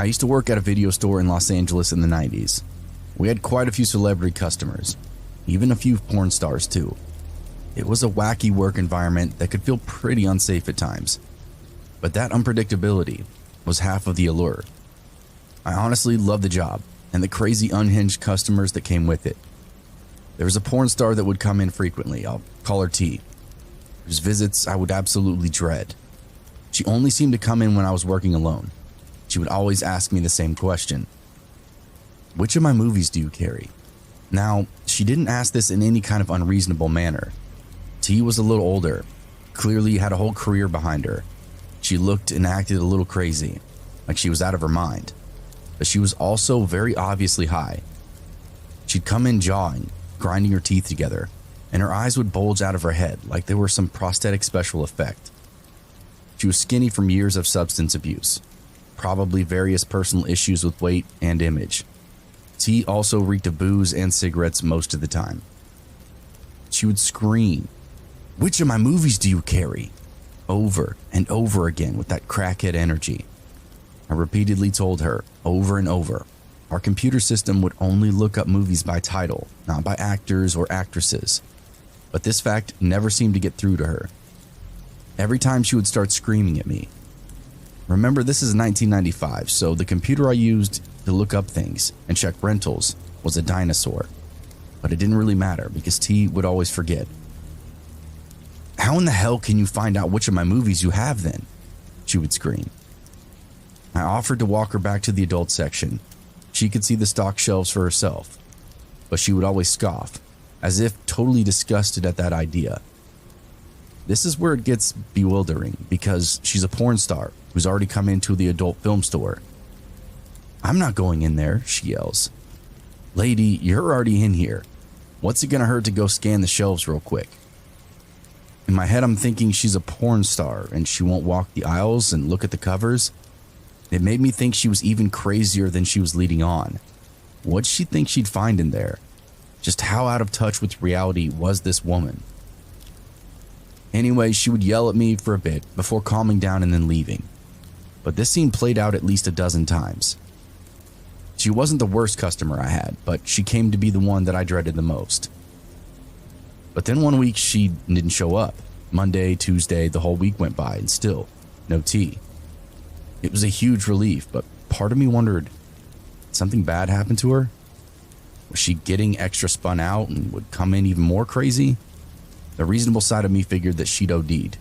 I used to work at a video store in Los Angeles in the 90s. We had quite a few celebrity customers, even a few porn stars too. It was a wacky work environment that could feel pretty unsafe at times, but that unpredictability was half of the allure. I honestly loved the job and the crazy unhinged customers that came with it. There was a porn star that would come in frequently, I'll call her T, whose visits I would absolutely dread. She only seemed to come in when I was working alone. She would always ask me the same question. Which of my movies do you carry? Now, she didn't ask this in any kind of unreasonable manner. T was a little older, clearly had a whole career behind her. She looked and acted a little crazy, like she was out of her mind, but she was also very obviously high. She'd come in jawing, grinding her teeth together, and her eyes would bulge out of her head like they were some prosthetic special effect. She was skinny from years of substance abuse, probably various personal issues with weight and image. T also reeked of booze and cigarettes most of the time. She would scream, "Which of my movies do you carry?" over and over again with that crackhead energy. I repeatedly told her over and over, our computer system would only look up movies by title, not by actors or actresses. But this fact never seemed to get through to her. Every time she would start screaming at me. Remember, this is 1995, so the computer I used to look up things and check rentals was a dinosaur. But it didn't really matter because T would always forget. "How in the hell can you find out which of my movies you have then?" she would scream. I offered to walk her back to the adult section. She could see the stock shelves for herself, but she would always scoff, as if totally disgusted at that idea. This is where it gets bewildering because she's a porn star who's already come into the adult film store. "I'm not going in there," she yells. "Lady, you're already in here. What's it gonna hurt to go scan the shelves real quick?" In my head, I'm thinking she's a porn star and she won't walk the aisles and look at the covers. It made me think she was even crazier than she was leading on. What'd she think she'd find in there? Just how out of touch with reality was this woman? Anyway, she would yell at me for a bit before calming down and then leaving. But this scene played out at least a dozen times. She wasn't the worst customer I had, but she came to be the one that I dreaded the most. But then one week she didn't show up. Monday, Tuesday, the whole week went by and still no T. It was a huge relief, but part of me wondered, did something bad happen to her? Was she getting extra spun out and would come in even more crazy? The reasonable side of me figured that she'd OD'd.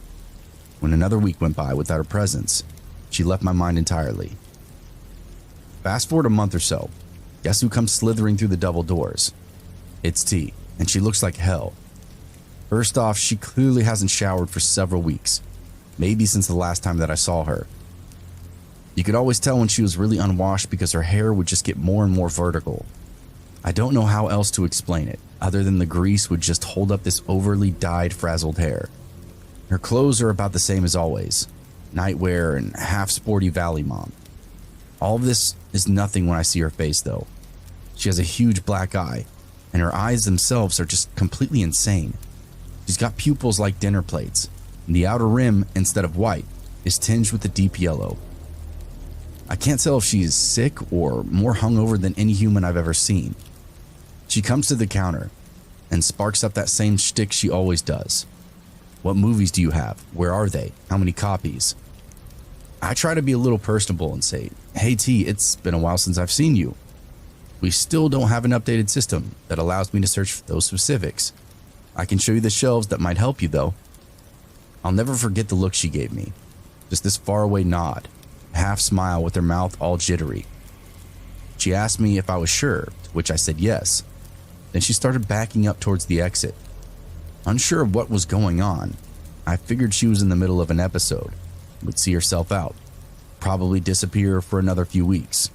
When another week went by without her presence, she left my mind entirely. Fast forward a month or so, guess who comes slithering through the double doors? It's T, and she looks like hell. First off, she clearly hasn't showered for several weeks, maybe since the last time that I saw her. You could always tell when she was really unwashed because her hair would just get more and more vertical. I don't know how else to explain it, other than the grease would just hold up this overly dyed, frazzled hair. Her clothes are about the same as always, nightwear and half-sporty valley mom. All of this is nothing when I see her face though. She has a huge black eye, and her eyes themselves are just completely insane. She's got pupils like dinner plates, and the outer rim, instead of white, is tinged with a deep yellow. I can't tell if she is sick or more hungover than any human I've ever seen. She comes to the counter and sparks up that same shtick she always does. "What movies do you have? Where are they? How many copies?" I try to be a little personable and say, "Hey T, it's been a while since I've seen you. We still don't have an updated system that allows me to search for those specifics. I can show you the shelves that might help you though." I'll never forget the look she gave me. Just this faraway nod, half smile with her mouth all jittery. She asked me if I was sure, to which I said yes. Then she started backing up towards the exit. Unsure of what was going on, I figured she was in the middle of an episode, would see herself out, probably disappear for another few weeks.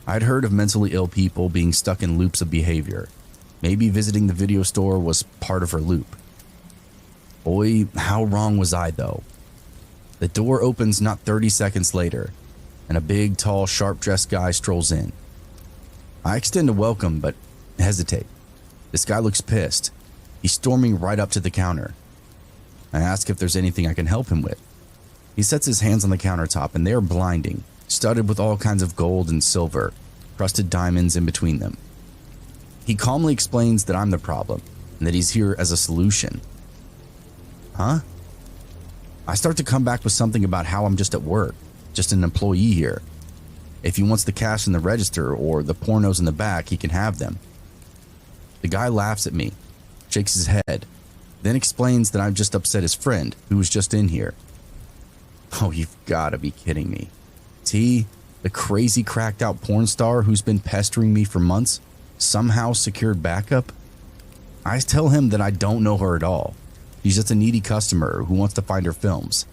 I'd heard of mentally ill people being stuck in loops of behavior. Maybe visiting the video store was part of her loop. Boy, how wrong was I though. The door opens not 30 seconds later, and a big, tall, sharp-dressed guy strolls in. I extend a welcome, but hesitate. This guy looks pissed. He's storming right up to the counter. I ask if there's anything I can help him with. He sets his hands on the countertop, and they are blinding, studded with all kinds of gold and silver, crusted diamonds in between them. He calmly explains that I'm the problem and that he's here as a solution. Huh? I start to come back with something about how I'm just at work, just an employee here. If he wants the cash in the register or the pornos in the back, he can have them. The guy laughs at me, shakes his head, then explains that I've just upset his friend who was just in here. Oh, you've got to be kidding me. T, the crazy cracked out porn star who's been pestering me for months, somehow secured backup? I tell him that I don't know her at all. She's just a needy customer who wants to find her films.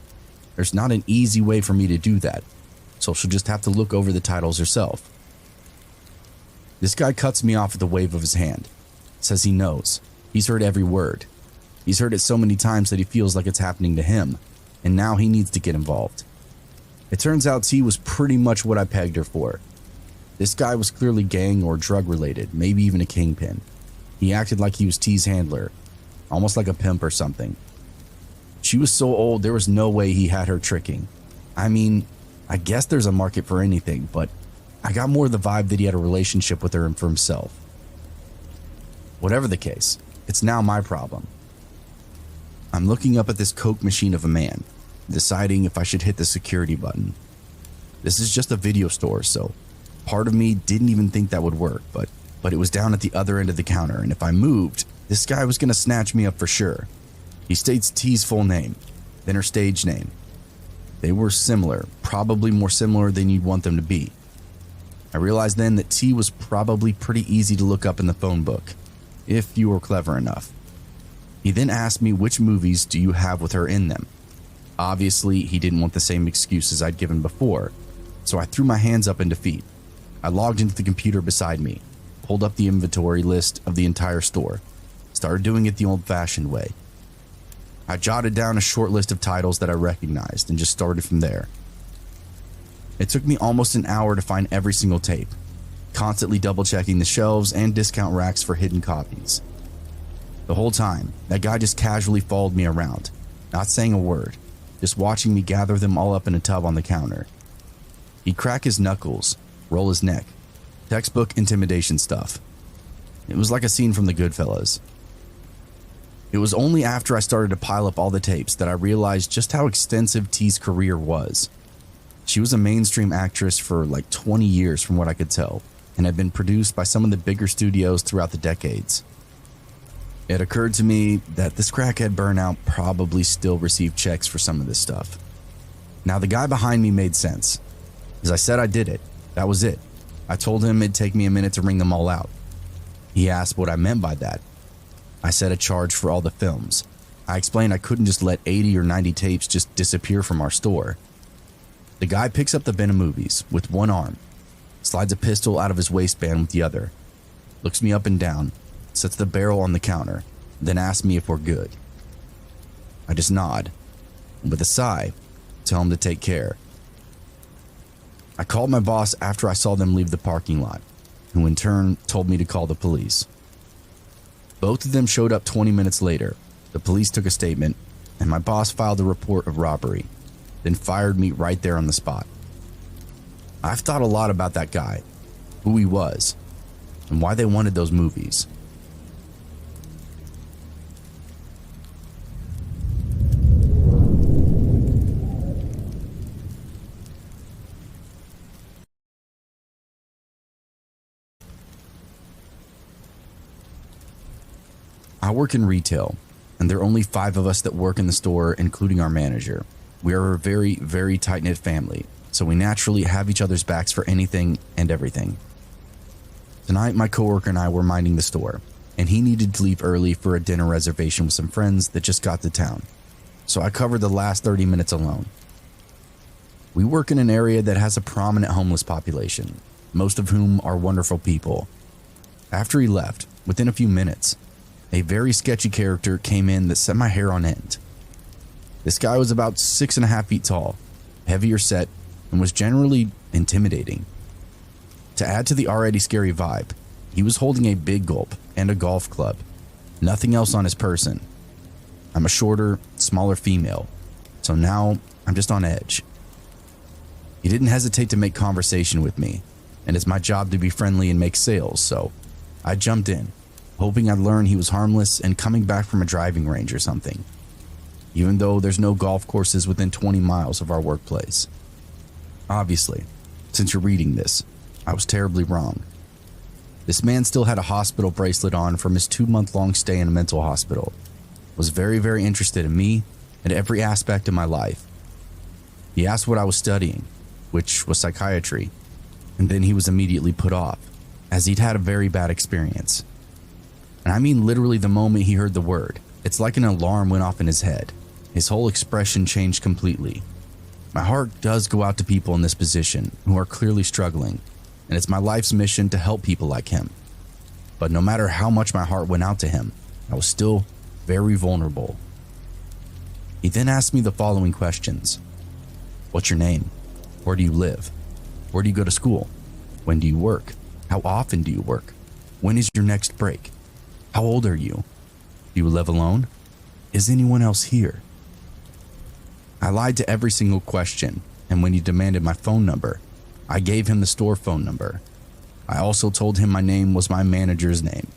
There's not an easy way for me to do that, so she'll just have to look over the titles herself. This guy cuts me off with a wave of his hand. Says he knows. He's heard every word. He's heard it so many times that he feels like it's happening to him, and now he needs to get involved. It turns out T was pretty much what I pegged her for. This guy was clearly gang or drug related, maybe even a kingpin. He acted like he was T's handler, almost like a pimp or something. She was so old there was no way he had her tricking. I mean, I guess there's a market for anything, but I got more of the vibe that he had a relationship with her and for himself. Whatever the case, it's now my problem. I'm looking up at this Coke machine of a man, deciding if I should hit the security button. This is just a video store, so part of me didn't even think that would work, but it was down at the other end of the counter, and if I moved, this guy was going to snatch me up for sure. He states T's full name, then her stage name. They were similar, probably more similar than you'd want them to be. I realized then that T was probably pretty easy to look up in the phone book, if you were clever enough. He then asked me which movies do you have with her in them. Obviously, he didn't want the same excuses I'd given before, so I threw my hands up in defeat. I logged into the computer beside me, pulled up the inventory list of the entire store, started doing it the old-fashioned way. I jotted down a short list of titles that I recognized and just started from there. It took me almost an hour to find every single tape, constantly double-checking the shelves and discount racks for hidden copies. The whole time, that guy just casually followed me around, not saying a word, just watching me gather them all up in a tub on the counter. He'd crack his knuckles, roll his neck, textbook intimidation stuff. It was like a scene from the Goodfellas. It was only after I started to pile up all the tapes that I realized just how extensive T's career was. She was a mainstream actress for like 20 years from what I could tell, and had been produced by some of the bigger studios throughout the decades. It occurred to me that this crackhead burnout probably still received checks for some of this stuff. Now the guy behind me made sense. As I said, I did it. That was it. I told him it'd take me a minute to ring them all out. He asked what I meant by that. I said a charge for all the films. I explained I couldn't just let 80 or 90 tapes just disappear from our store. The guy picks up the bin of movies with one arm, slides a pistol out of his waistband with the other, looks me up and down, sets the barrel on the counter, then asks me if we're good. I just nod, and with a sigh, tell him to take care. I called my boss after I saw them leave the parking lot, who in turn told me to call the police. Both of them showed up 20 minutes later. The police took a statement, and my boss filed a report of robbery, then fired me right there on the spot. I've thought a lot about that guy, who he was, and why they wanted those movies. I work in retail, and there are only 5 of us that work in the store, including our manager. We are a very, very tight-knit family, so we naturally have each other's backs for anything and everything. Tonight, my coworker and I were minding the store, and he needed to leave early for a dinner reservation with some friends that just got to town, so I covered the last 30 minutes alone. We work in an area that has a prominent homeless population, most of whom are wonderful people. After he left, within a few minutes, a very sketchy character came in that set my hair on end. This guy was about 6.5 feet tall, heavier set, and was generally intimidating. To add to the already scary vibe, he was holding a big gulp and a golf club, nothing else on his person. I'm a shorter, smaller female, so now I'm just on edge. He didn't hesitate to make conversation with me, and it's my job to be friendly and make sales, so I jumped in, hoping I'd learn he was harmless and coming back from a driving range or something, even though there's no golf courses within 20 miles of our workplace. Obviously, since you're reading this, I was terribly wrong. This man still had a hospital bracelet on from his 2-month-long stay in a mental hospital, was very, very interested in me and every aspect of my life. He asked what I was studying, which was psychiatry, and then he was immediately put off, as he'd had a very bad experience. And I mean literally the moment he heard the word, it's like an alarm went off in his head. His whole expression changed completely. My heart does go out to people in this position who are clearly struggling, and it's my life's mission to help people like him. But no matter how much my heart went out to him, I was still very vulnerable. He then asked me the following questions. What's your name? Where do you live? Where do you go to school? When do you work? How often do you work? When is your next break? How old are you? Do you live alone? Is anyone else here? I lied to every single question, and when he demanded my phone number, I gave him the store phone number. I also told him my name was my manager's name,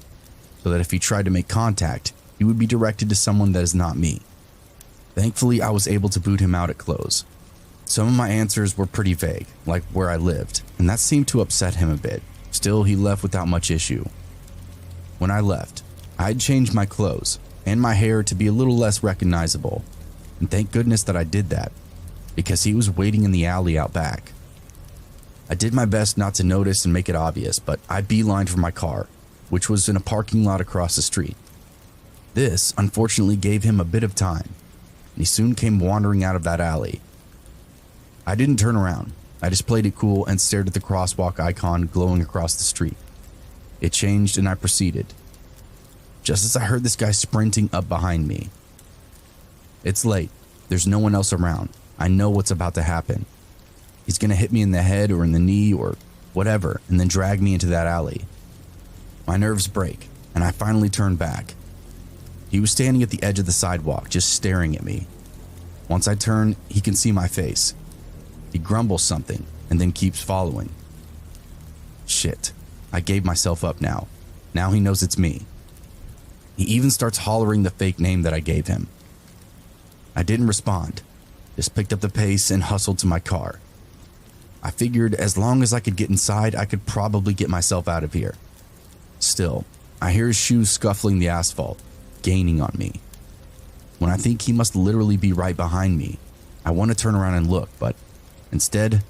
so that if he tried to make contact, he would be directed to someone that is not me. Thankfully, I was able to boot him out at close. Some of my answers were pretty vague, like where I lived, and that seemed to upset him a bit. Still, he left without much issue. When I left, I had changed my clothes and my hair to be a little less recognizable, and thank goodness that I did that, because he was waiting in the alley out back. I did my best not to notice and make it obvious, but I beelined for my car, which was in a parking lot across the street. This, unfortunately, gave him a bit of time, and he soon came wandering out of that alley. I didn't turn around. I just played it cool and stared at the crosswalk icon glowing across the street. It changed and I proceeded, just as I heard this guy sprinting up behind me. It's late. There's no one else around. I know what's about to happen. He's gonna hit me in the head or in the knee or whatever and then drag me into that alley. My nerves break and I finally turn back. He was standing at the edge of the sidewalk just staring at me. Once I turn, he can see my face. He grumbles something and then keeps following. Shit, I gave myself up now. Now he knows it's me. He even starts hollering the fake name that I gave him. I didn't respond, just picked up the pace and hustled to my car. I figured as long as I could get inside, I could probably get myself out of here. Still, I hear his shoes scuffling the asphalt, gaining on me. When I think he must literally be right behind me, I want to turn around and look, but instead,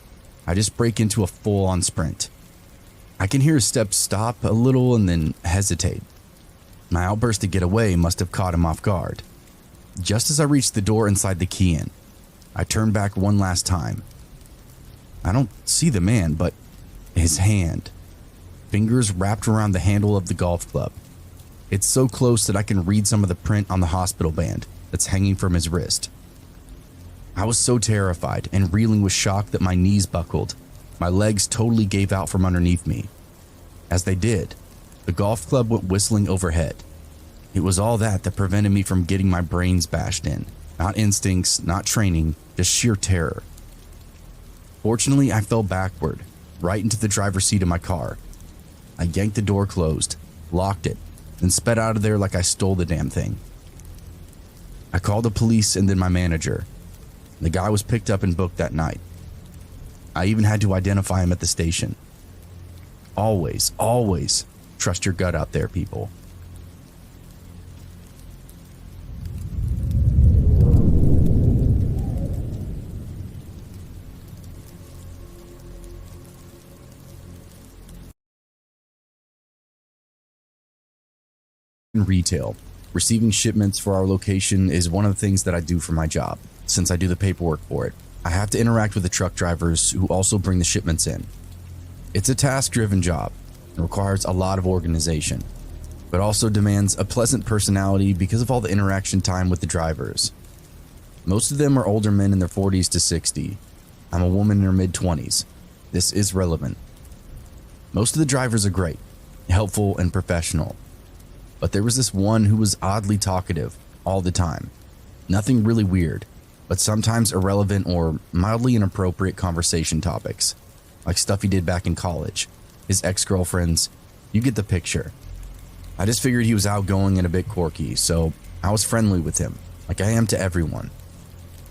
I just break into a full-on sprint. I can hear his steps stop a little and then hesitate. My outburst to get away must have caught him off guard. Just as I reached the door inside the key in, I turned back one last time. I don't see the man, but his hand. Fingers wrapped around the handle of the golf club. It's so close that I can read some of the print on the hospital band that's hanging from his wrist. I was so terrified and reeling with shock that my knees buckled. My legs totally gave out from underneath me. As they did, the golf club went whistling overhead. It was all that prevented me from getting my brains bashed in. Not instincts, not training, just sheer terror. Fortunately, I fell backward, right into the driver's seat of my car. I yanked the door closed, locked it, and sped out of there like I stole the damn thing. I called the police and then my manager. The guy was picked up and booked that night. I even had to identify him at the station. Always, always trust your gut out there, people. In retail, receiving shipments for our location is one of the things that I do for my job. Since I do the paperwork for it, I have to interact with the truck drivers who also bring the shipments in. It's a task-driven job and requires a lot of organization, but also demands a pleasant personality because of all the interaction time with the drivers. Most of them are older men in their 40s to 60. I'm a woman in her mid-20s. This is relevant. Most of the drivers are great, helpful, and professional. But there was this one who was oddly talkative all the time. Nothing really weird, but sometimes irrelevant or mildly inappropriate conversation topics, like stuff he did back in college, his ex-girlfriends. You get the picture. I just figured he was outgoing and a bit quirky, so I was friendly with him, like I am to everyone.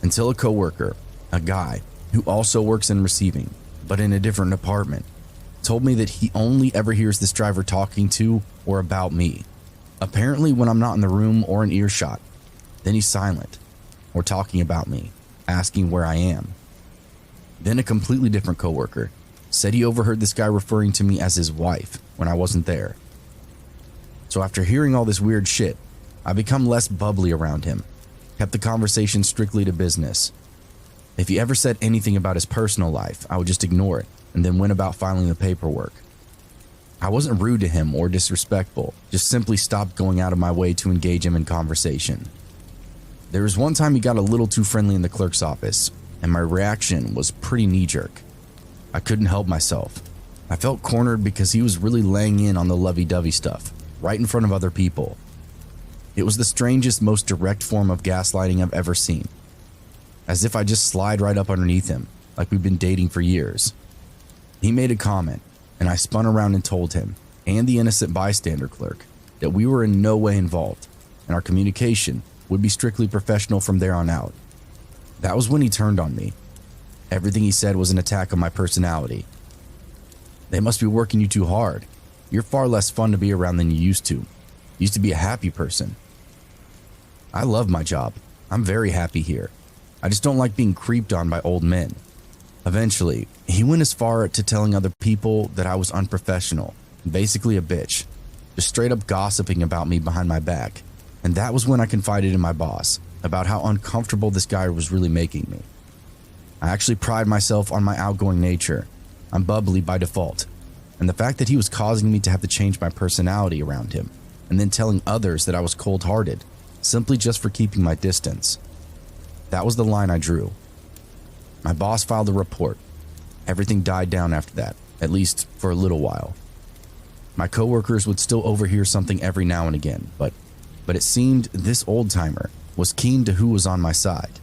Until a coworker, a guy who also works in receiving, but in a different department, told me that he only ever hears this driver talking to or about me. Apparently when I'm not in the room or in earshot, then he's silent or talking about me, asking where I am. Then a completely different coworker said he overheard this guy referring to me as his wife when I wasn't there. So after hearing all this weird shit, I become less bubbly around him, kept the conversation strictly to business. If he ever said anything about his personal life, I would just ignore it and then went about filing the paperwork. I wasn't rude to him or disrespectful, just simply stopped going out of my way to engage him in conversation. There was one time he got a little too friendly in the clerk's office, and my reaction was pretty knee-jerk. I couldn't help myself. I felt cornered because he was really laying in on the lovey-dovey stuff, right in front of other people. It was the strangest, most direct form of gaslighting I've ever seen. As if I just slide right up underneath him, like we've been dating for years. He made a comment, and I spun around and told him, and the innocent bystander clerk, that we were in no way involved, and our communication would be strictly professional from there on out. That was when he turned on me. Everything he said was an attack on my personality. They must be working you too hard. You're far less fun to be around than you used to. You used to be a happy person. I love my job. I'm very happy here. I just don't like being creeped on by old men. Eventually, he went as far to telling other people that I was unprofessional, basically a bitch, just straight up gossiping about me behind my back. And that was when I confided in my boss about how uncomfortable this guy was really making me. I actually pride myself on my outgoing nature. I'm bubbly by default. And the fact that he was causing me to have to change my personality around him, and then telling others that I was cold-hearted, simply just for keeping my distance. That was the line I drew. My boss filed a report. Everything died down after that, at least for a little while. My coworkers would still overhear something every now and again, but it seemed this old-timer was keen to who was on my side.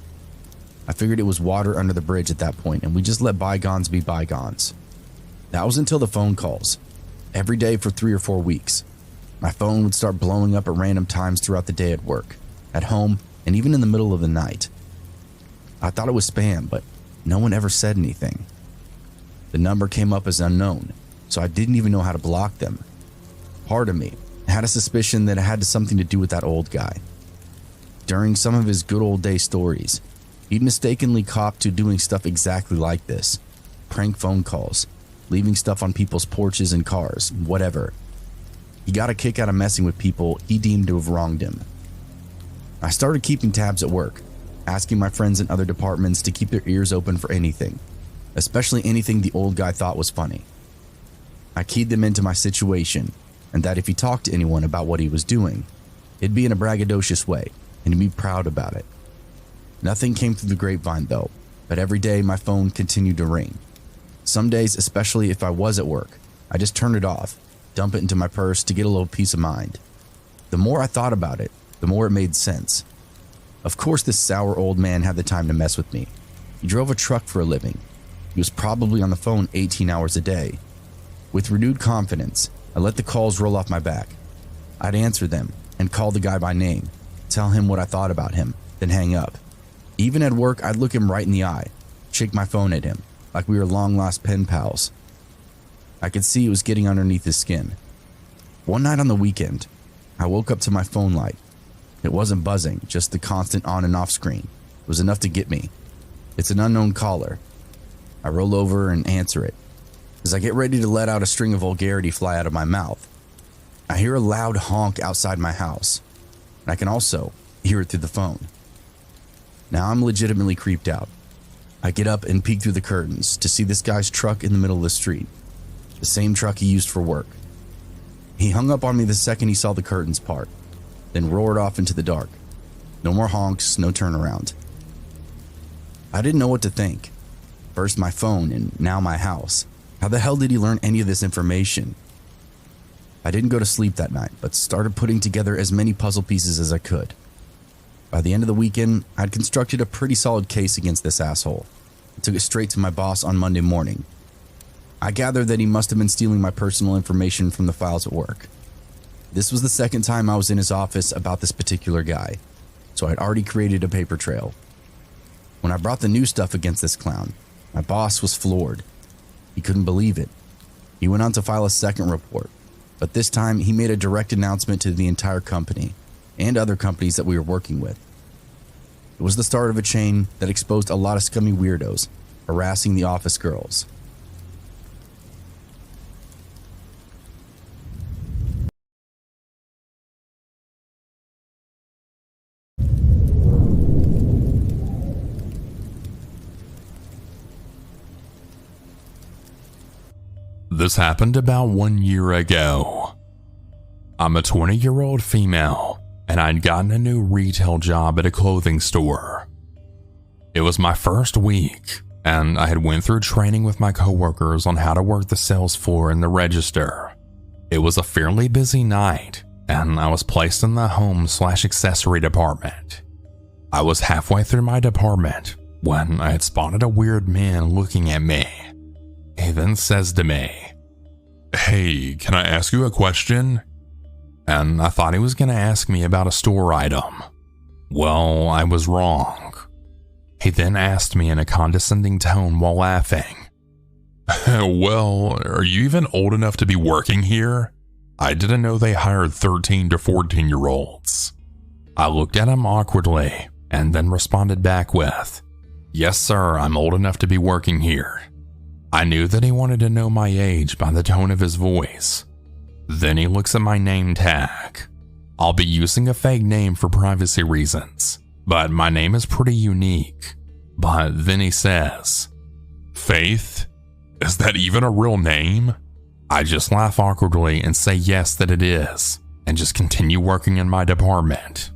I figured it was water under the bridge at that point, and we just let bygones be bygones. That was until the phone calls. Every day for 3 or 4 weeks. My phone would start blowing up at random times throughout the day at work, at home, and even in the middle of the night. I thought it was spam, but no one ever said anything. The number came up as unknown, so I didn't even know how to block them. Part of me had a suspicion that it had something to do with that old guy. During some of his good old day stories, he'd mistakenly copped to doing stuff exactly like this. Prank phone calls, leaving stuff on people's porches and cars, whatever. He got a kick out of messing with people he deemed to have wronged him. I started keeping tabs at work, asking my friends in other departments to keep their ears open for anything, especially anything the old guy thought was funny. I keyed them into my situation, and that if he talked to anyone about what he was doing, it'd be in a braggadocious way, and he'd be proud about it. Nothing came through the grapevine though, but every day my phone continued to ring. Some days, especially if I was at work, I just turned it off, dump it into my purse to get a little peace of mind. The more I thought about it, the more it made sense. Of course this sour old man had the time to mess with me. He drove a truck for a living. He was probably on the phone 18 hours a day. With renewed confidence, I let the calls roll off my back. I'd answer them and call the guy by name, tell him what I thought about him, then hang up. Even at work, I'd look him right in the eye, shake my phone at him, like we were long-lost pen pals. I could see it was getting underneath his skin. One night on the weekend, I woke up to my phone light. It wasn't buzzing, just the constant on and off screen. It was enough to get me. It's an unknown caller. I roll over and answer it. As I get ready to let out a string of vulgarity fly out of my mouth, I hear a loud honk outside my house, and I can also hear it through the phone. Now I'm legitimately creeped out. I get up and peek through the curtains to see this guy's truck in the middle of the street, the same truck he used for work. He hung up on me the second he saw the curtains part, then roared off into the dark. No more honks, no turnaround. I didn't know what to think. First my phone and now my house. How the hell did he learn any of this information? I didn't go to sleep that night, but started putting together as many puzzle pieces as I could. By the end of the weekend, I'd constructed a pretty solid case against this asshole. I took it straight to my boss on Monday morning. I gathered that he must have been stealing my personal information from the files at work. This was the second time I was in his office about this particular guy, so I'd already created a paper trail. When I brought the new stuff against this clown, my boss was floored. He couldn't believe it. He went on to file a second report, but this time he made a direct announcement to the entire company and other companies that we were working with. It was the start of a chain that exposed a lot of scummy weirdos harassing the office girls. This happened about 1 year ago. I'm a 20-year-old female, and I'd gotten a new retail job at a clothing store. It was my first week, and I had went through training with my coworkers on how to work the sales floor and the register. It was a fairly busy night, and I was placed in the home/accessory department. I was halfway through my department when I had spotted a weird man looking at me. He then says to me, "Hey, can I ask you a question?" And I thought he was going to ask me about a store item. Well, I was wrong. He then asked me in a condescending tone while laughing, "Well, are you even old enough to be working here? I didn't know they hired 13 to 14-year-olds. I looked at him awkwardly and then responded back with, "Yes, sir, I'm old enough to be working here." I knew that he wanted to know my age by the tone of his voice. Then he looks at my name tag. I'll be using a fake name for privacy reasons, but my name is pretty unique. But then he says, "Faith? Is that even a real name?" I just laugh awkwardly and say yes that it is, and just continue working in my department.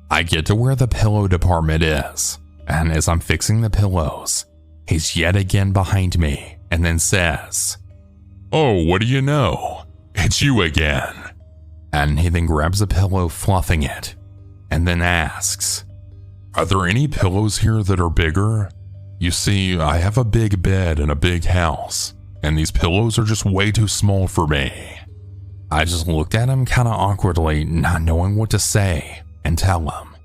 I get to where the pillow department is, and as I'm fixing the pillows, he's yet again behind me and then says, "Oh, what do you know? It's you again." And he then grabs a pillow, fluffing it, and then asks, "Are there any pillows here that are bigger? You see, I have a big bed and a big house, and these pillows are just way too small for me." I just looked at him kind of awkwardly, not knowing what to say, and tell him,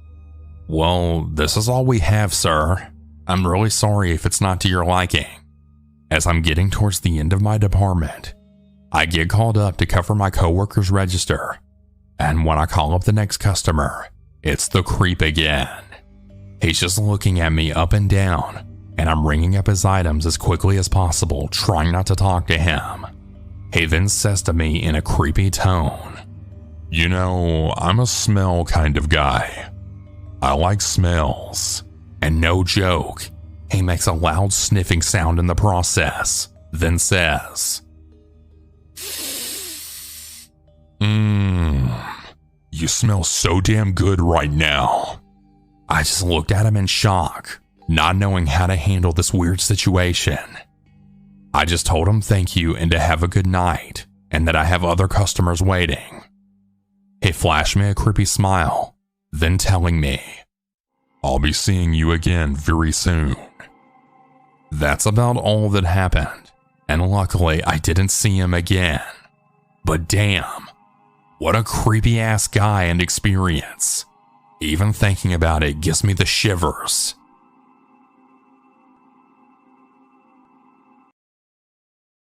"Well, this is all we have, sir. I'm really sorry if it's not to your liking." As I'm getting towards the end of my department, I get called up to cover my coworker's register, and when I call up the next customer, it's the creep again. He's just looking at me up and down, and I'm ringing up his items as quickly as possible, trying not to talk to him. He then says to me in a creepy tone, "You know, I'm a smell kind of guy. I like smells." And no joke, he makes a loud sniffing sound in the process, then says, "You smell so damn good right now." I just looked at him in shock, not knowing how to handle this weird situation. I just told him thank you and to have a good night, and that I have other customers waiting. He flashed me a creepy smile, then telling me, "I'll be seeing you again very soon." That's about all that happened, and luckily I didn't see him again. But damn, what a creepy ass guy and experience. Even thinking about it gives me the shivers.